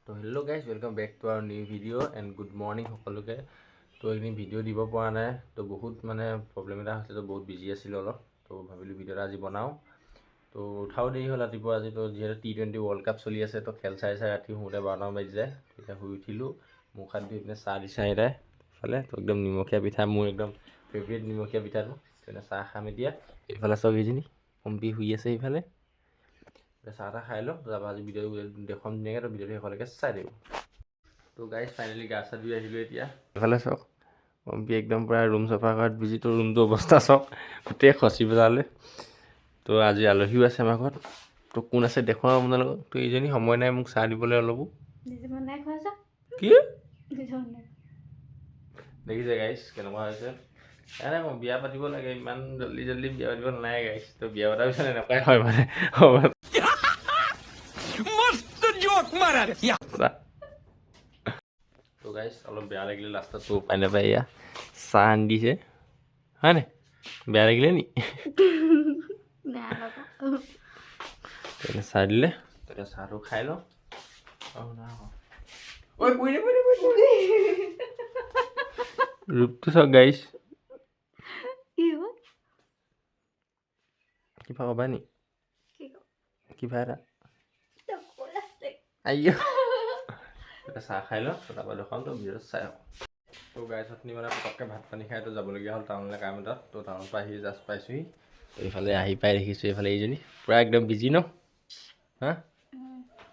তো hello' guys, welcome back to our new video' and good morning সকলোকে। তো এইখিনি ভিডিঅ' দিব পৰা নাই, তো বহুত প্ৰব্লেম এটা হৈছিলে, তো বহুত বিজি আছিলোঁ অলপ। তো ভাবিলোঁ ভিডিঅ' এটা আজি বনাওঁ। তো উঠাও দেৰি হ'ল ৰাতিপুৱা আজি, তো যিহেতু T20 ৱৰ্ল্ড কাপ চলি আছে, তো খেল চাই ৰাতি শুওঁতে 12টা বাজি যায়। তেতিয়া শুই উঠিলোঁ, মুখ হাত ধুই পিনে চাহ দিছে আইতাই এইফালে। তো একদম নিমখীয়া পিঠা, মোৰ একদম ফেভৰেট নিমখীয়া পিঠাটো। তেনে চাহ খাম এতিয়া। এইফালে চব এইজনী কম্পি শুই আছে এইফালে। চাহ তাহ খাই লওঁ, তাৰপৰা আজি ভিডিঅ' দেখুৱাম ধুনীয়াকৈ। তো ভিডিঅ'টো শেষলৈকে চাই দিব। তো গাইজ ফাইনেলি গা চা ধুই আহিলোঁ এতিয়া। এইফালে চাওক কম্পি একদম পূৰা ৰুম চাফা কৰাত বিজি। তো ৰুমটো অৱস্থা চাওক, গোটেই খচি পেলালে। তো আজি আলহীও আছে আমাৰ ঘৰত। তো কোন আছে দেখুৱাম আপোনালোকক। তো এইজনী সময় নাই মোক চাহ দিবলৈ অলপো। কি দেখিছে গাইজ কেনেকুৱা হৈছে? এনে মই বিয়া পাতিব লাগে, ইমান জল্দি জল্দি বিয়া পাতিব নালাগে গাইজ। তো বিয়া পতাৰ পিছত এনেকুৱাই হয় তো গাইজ অলপ বেয়া লাগিলে লাষ্টত। তো উপায় নাপায় এয়া চাহ আনি দিছে, হয় নাই? বেয়া লাগিলে নি? চাহ দিলে, তেতিয়া চাহটো খাই লওঁ। ৰূপটো চাওক গাইজ। কিবা ক'বা নি? কিবা এটা চাহ খাই লওঁ, তাৰপৰা দেখুৱাম। তো ভিডিঅ'টো চাই আহোঁ। তো গাইজ আপুনি পটককৈ ভাত পানী খাই তো যাবলগীয়া হ'ল টাউনলৈ কাম এটাত। তো টাউনৰ পৰা আহি জাষ্ট পাইছোঁহি। তো এইফালে আহি পাই দেখিছোঁ এইফালে এইজনী পূৰা একদম বিজি ন। হা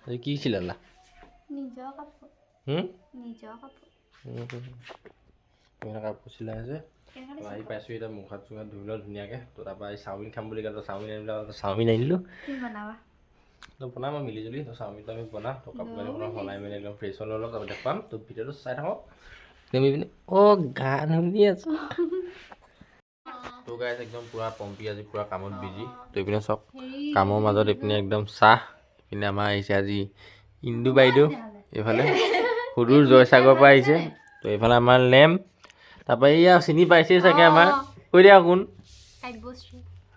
আজি কি চিলালা? কাপোৰ চিলাই আছে। তো আহি পাইছোঁ এতিয়া, মুখ হাত চুখ হাত ধুই লওঁ ধুনীয়াকৈ। তো তাৰপৰা এই চাওমিন খাম বুলি ক'লে, চাওমিন আনিলোঁ। চাওমিন আনিলোঁ তো বনাম আৰু মিলিজুলি। তো চাওমিনটো আমি বনাম। তো কাপোৰ কানি বনাম, সলাই মেলি একদম ফ্ৰেছ হৈ লওঁ। তাৰপৰা দেখুৱাম। তো ভিডিঅ'টো চাই থাকক। অ' গান শুনি আছোঁ। তো গাইজ একদম পূৰা পম্পি আজি পূৰা কামত বিজি। তো এইপিনে চাওক কামৰ মাজত এইপিনে একদম চাহ। এইপিনে আমাৰ আহিছে আজি ইন্দু বাইদেউ। এইফালে সুদূৰ জয়সাগৰৰ পৰা আহিছে। তো এইফালে আমাৰ লেম্প। তাৰপৰা এইয়া চিনি পাইছেই চাগে আমাৰ, কৈ দিয়া কোন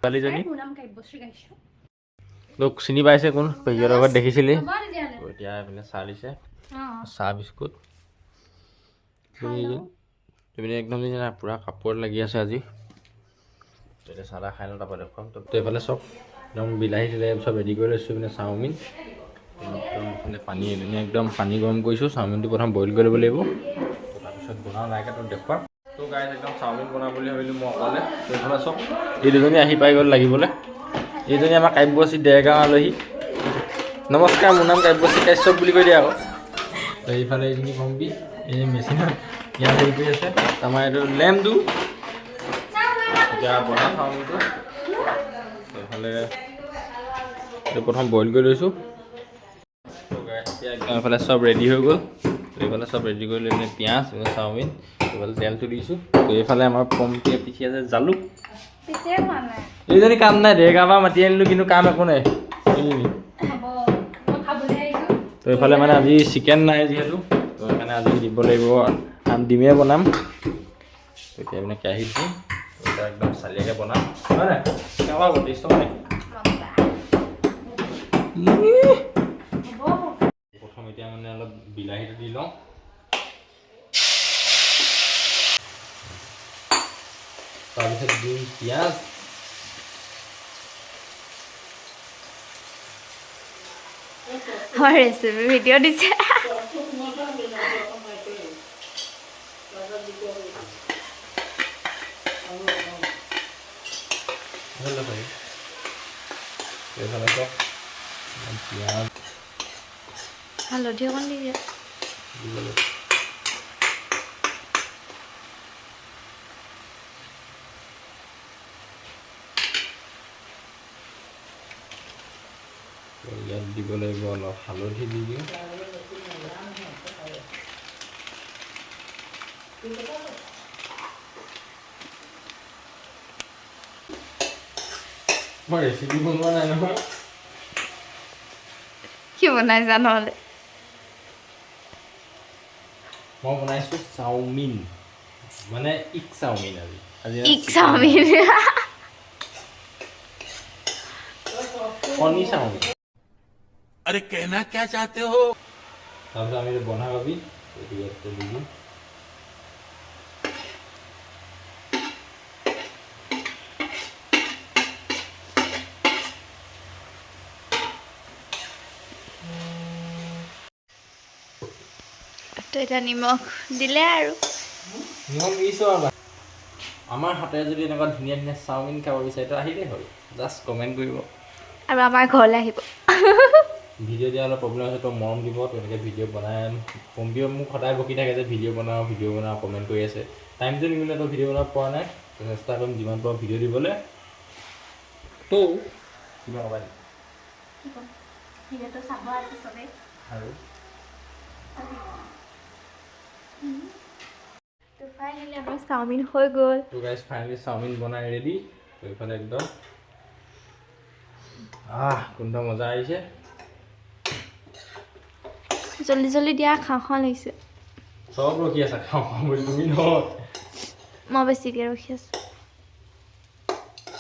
ছোৱালীজনী। তোক চিনি পাইছে কোন? পেহীহঁতৰ ঘৰত দেখিছিলি। তো এতিয়া এইপিনে চাহ দিছে, চাহ বিস্কুট। এইপিনে একদম পূৰা কাপোৰত লাগি আছে আজি। তো এতিয়া চাহ তাহ খাই লওঁ, তাৰপৰা দেখুৱাম। তো এইফালে চব একদম বিলাহী চিলাহী চব ৰেডি কৰি লৈছোঁ। এইপিনে চাওমিন একদম পানী একদম পানী গৰম কৰিছোঁ। চাওমিনটো প্ৰথম বইল কৰি ল'ব লাগিব, তাৰপিছত বনাওঁ লাহেকৈ। তো দেখুৱাম। তো গাইজ একদম চাওমিন বনাম বুলি ভাবিলোঁ মই অকলে। তো এইফালে চব এই দুজনী আহি পাই গ'ল লাগিবলৈ। এইজনী আমাৰ কাব্যশ্ৰী দেৰগাঁও আলহী। নমস্কাৰ, মোৰ নাম কাব্যশ্ৰী কাশ্যপ বুলি কৈ দিয়া আকৌ। তো এইফালে এইখিনি কম্পি এই মেচিনত ইয়াত হেৰি কৰি আছে। আমাৰ এইটো লেম্পটো এতিয়া বনাম চাওমিনটো। এইফালে এইটো প্ৰথম বইল কৰি লৈছোঁ। এইফালে চব ৰেডি হৈ গ'ল। এইফালে চব ৰেডি কৰি লৈ পিনে পিঁয়াজ, চাওমিন, এইফালে তেলটো দিছোঁ। তো এইফালে আমাৰ পম্পিয়ে পিচি আছে জালুক। এইজনী কাম নাই, দেৰগাঁৱৰ পৰা মাতি আনিলোঁ কিন্তু কাম একো নাই। তো এইফালে আজি চিকেন নাই যিহেতু, তো সেইকাৰণে আজি দিব লাগিব ডিমে বনাম। তো এতিয়া মানে কেৰাহীত দিম, এতিয়া একদম চালিয়াকৈ বনাম, হয় নাই? কেনেকুৱা হ'ব টেষ্ট হ'ব নেকি? প্ৰথম এতিয়া অলপ বিলাহীটো দি লওঁ। তাৰপিছত দিম পিঁয়াজ। আমার রেসিপি ভিডিও দিছে। হালধি অকণ দি দিয়া। ইয়াত দিব লাগিব অলপ হালধি দি দিওঁ। মই ৰেচিপি বনোৱা নাই নহয়। কি বনাইছা নহ'লে? মই বনাইছোঁ চাওমিন, মানে ইগ চাওমিন। আজি ইগ চাওমিন। কণী চাওমিন। अरे कहना क्या चाहते हो? তাৰপিছত আমি বন্ধা কবি এইটো দি দিম তো এটা নিমখ দিলে আৰু নিমখ দিছোঁ আৰু আমাৰ হাতেৰে যদি এনেকুৱা ধুনীয়া ধুনীয়া চাওমিন খাব বিচাৰে তো আহিলেই হ'ল জাষ্ট কমেণ্ট কৰিব আৰু আমাৰ ঘৰলৈ আহিব ভিডিঅ' দিয়া অলপ প্ৰব্লেম আছে তো মৰম দিব তেনেকৈ ভিডিঅ' বনাই পম্পীয়ে মোক সদায় বকি থাকে যে ভিডিঅ' বনাওঁ কমেণ্ট কৰি আছে টাইমটো নিমিলে তো ভিডিঅ' বনাব পৰা নাই তো চেষ্টা কৰিম যিমান পাৰোঁ ভিডিঅ' দিবলৈ তো কিবা ক'বা নেকি ভিডিঅ'টো চাব আছে চবেই আৰু তো ফাইনেলি আমাৰ চাওমিন হৈ গ'ল তো গাইজ ফাইনেলি চাওমিন বনাই ৰেডি তো এইফালে একদম গোন্ধ মজা আহিছে জল্দি জল্দি দিয়া খাওঁ খাওঁ লাগিছে চব ৰখি আছা খাওঁ খাওঁ বুলি তুমি নহয় মই বেছিকৈ ৰখি আছোঁ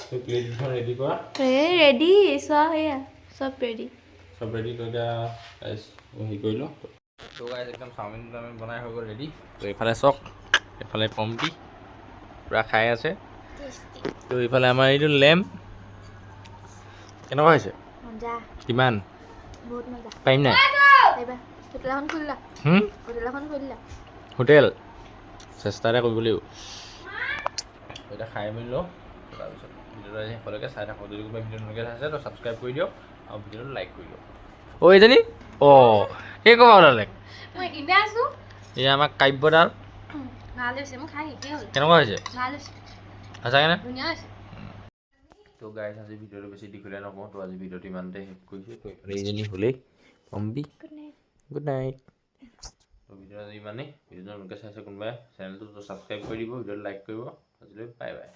তো প্লেটকেইখন ৰেডি কৰা এই ৰেডি চোৱা সেয়া চব ৰেডি চব ৰেডি তো এতিয়া গাইজ হেৰি কৰি লওঁ তো গাইজ একদম চাওমিন বনাই হৈ গ'ল ৰেডি তো এইফালে চক এইফালে পম্পী পূৰা খাই আছে তো এইফালে আমাৰ এইটো লেম্প কেনেকুৱা হৈছে মজা কিমান বহুত মজা পাৰিম নাই এইবাৰ হোটেলখন খুলিলা হোটেলখন খুলিলা হোটেল চেষ্টা এটা কৰিব লাগিব এতিয়া খাই মেলি লওঁ তাৰপিছত ভিডিঅ'টো শেষলৈকে চাই থাকোঁ যদি কোনোবাই ভিডিঅ' নতুনকৈ চাইছে তো ছাবস্ক্ৰাইব কৰি দিয়ক আৰু ভিডিঅ'টো লাইক কৰি দিয়ক অ' এইজনী এই ক'বা ওলালে মই কিনে আছোঁ এই আমাৰ কাব্যদাল ভাল হৈছে মোৰ খাই শেষেই হ'ল কেনেকুৱা হৈছে ভাল হৈছে সঁচাকেনে ধুনীয়া হৈছে তো গাইজ আজি ভিডিঅ'টো বেছি দীঘলীয়া নকওঁ তো আজি ভিডিঅ'টো ইমানতে শেষ কৰিছোঁ তো এইজনী হ'লেই পম্পী গুড নাইট তো ভিডিঅ' আজি ইমানেই ভিডিঅ'টো নতুনকৈ চাইছে কোনোবাই চেনেলটো ছাবস্ক্ৰাইব কৰি দিব ভিডিঅ'টো লাইক কৰিব আজিলৈ বাই বাই